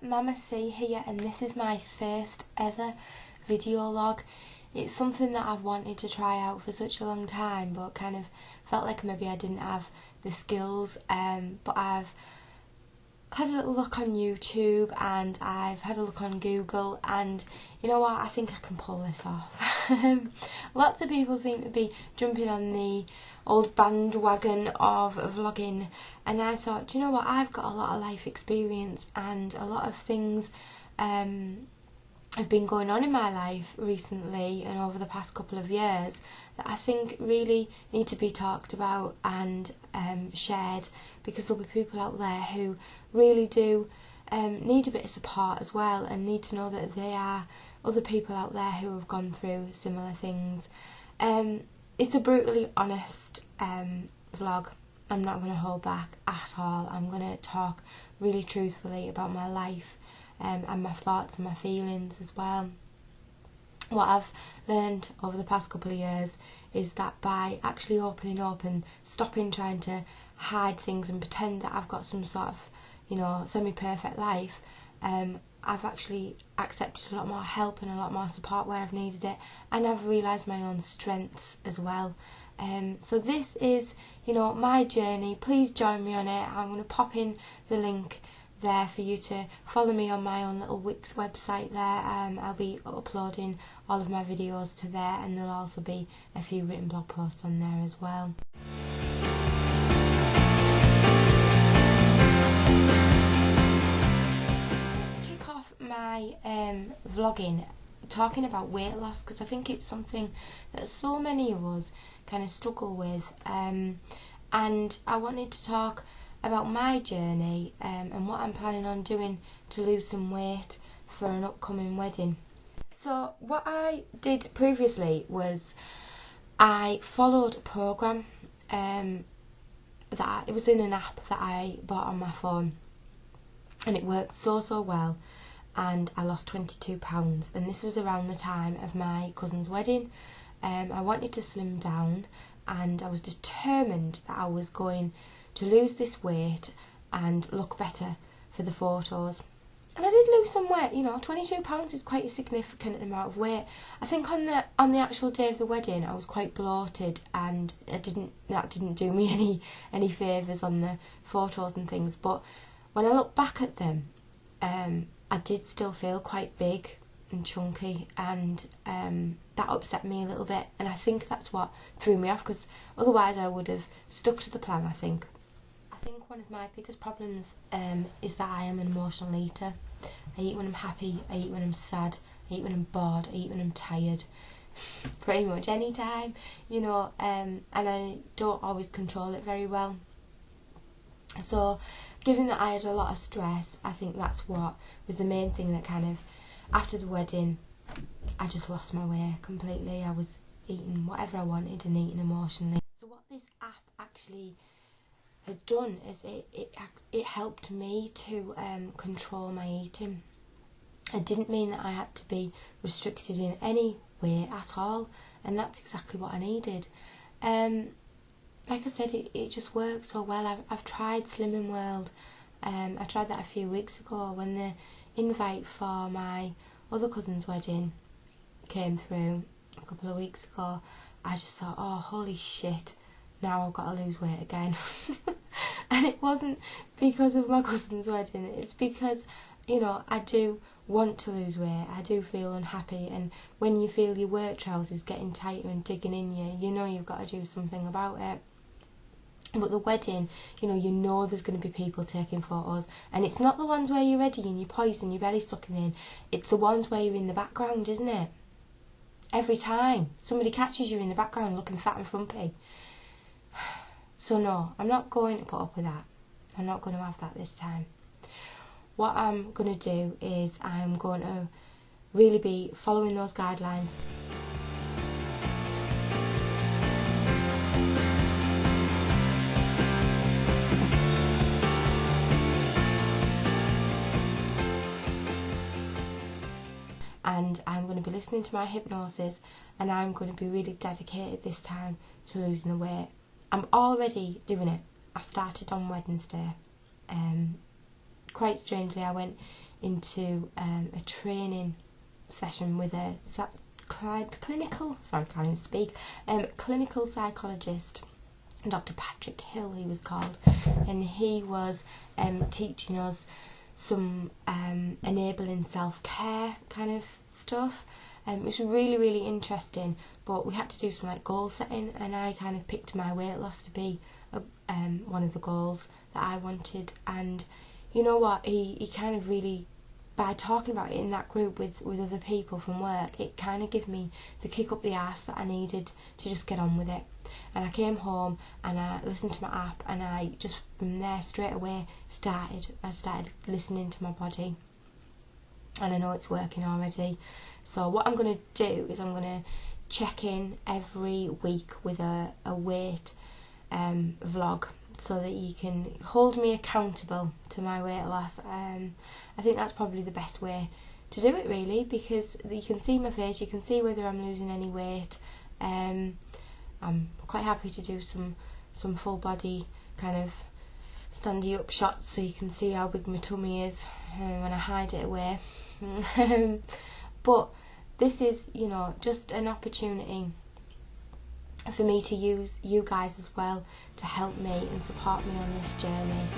Mama C here, and this is my first ever video log. It's something that I've wanted to try out for such a long time, but kind of felt like maybe I didn't have the skills, but I've had a little look on YouTube and I've had a look on Google, and you know what, I think I can pull this off. Lots of people seem to be jumping on the old bandwagon of vlogging, and I thought, you know what, I've got a lot of life experience and a lot of things have been going on in my life recently and over the past couple of years that I think really need to be talked about and shared, because there'll be people out there who really do need a bit of support as well, and need to know that there are other people out there who have gone through similar things. It's a brutally honest vlog. I'm not going to hold back at all. I'm going to talk really truthfully about my life and my thoughts and my feelings as well. What I've learned over the past couple of years is that by actually opening up and stopping trying to hide things and pretend that I've got some sort of, you know, semi-perfect life, I've actually accepted a lot more help and a lot more support where I've needed it, and I've realised my own strengths as well. So this is, you know, my journey. Please join me on it. I'm going to pop in the link there for you to follow me on my own little Wix website there. I'll be uploading all of my videos to there, and there'll also be a few written blog posts on there as well. Kick off my vlogging talking about weight loss, because I think it's something that so many of us kind of struggle with, and I wanted to talk about my journey and what I'm planning on doing to lose some weight for an upcoming wedding. So what I did previously was I followed a programme that it was in an app that I bought on my phone, and it worked so well, and I lost 22 pounds, and this was around the time of my cousin's wedding. I wanted to slim down, and I was determined that I was going to lose this weight and look better for the photos. And I did lose some weight, you know. 22 pounds is quite a significant amount of weight. I think on the actual day of the wedding I was quite bloated, and that didn't do me any favours on the photos and things, but when I look back at them, I did still feel quite big and chunky, and that upset me a little bit, and I think that's what threw me off, because otherwise I would have stuck to the plan. I think one of my biggest problems is that I am an emotional eater. I eat when I'm happy, I eat when I'm sad, I eat when I'm bored, I eat when I'm tired, pretty much any time, you know, and I don't always control it very well. So given that I had a lot of stress, I think that's what was the main thing that kind of, after the wedding, I just lost my way completely. I was eating whatever I wanted and eating emotionally. So what this app actually has done is it helped me to control my eating. It didn't mean that I had to be restricted in any way at all, and that's exactly what I needed. Like I said, it just worked so well. I've tried Slimming World. I tried that a few weeks ago when the invite for my other cousin's wedding came through a couple of weeks ago. I just thought, oh, holy shit, now I've got to lose weight again. And it wasn't because of my cousin's wedding, it's because, you know, I do want to lose weight. I do feel unhappy, and when you feel your work trousers getting tighter and digging in you, you know you've got to do something about it. But the wedding, you know there's going to be people taking photos, and it's not the ones where you're ready and you're poised and your belly's sucking in. It's the ones where you're in the background, isn't it? Every time somebody catches you in the background looking fat and frumpy. So no, I'm not going to put up with that. I'm not going to have that this time. What I'm going to do is I'm going to really be following those guidelines. And I'm going to be listening to my hypnosis, and I'm going to be really dedicated this time to losing the weight. I'm already doing it. I started on Wednesday. Quite strangely, I went into a training session with a clinical psychologist, Dr. Patrick Hill he was called, and he was teaching us some enabling self-care kind of stuff. It was really, really interesting, but we had to do some like goal setting, and I kind of picked my weight loss to be one of the goals that I wanted. And you know what, he kind of really, by talking about it in that group with other people from work, it kind of gave me the kick up the arse that I needed to just get on with it. And I came home and I listened to my app, and I just from there straight away started listening to my body, and I know it's working already. So what I'm going to do is I'm going to check in every week with a weight vlog, so that you can hold me accountable to my weight loss. I think that's probably the best way to do it, really, because you can see my face, you can see whether I'm losing any weight. I'm quite happy to do some full body kind of standy up shots, so you can see how big my tummy is when I hide it away. But this is, you know, just an opportunity for me to use you guys as well to help me and support me on this journey.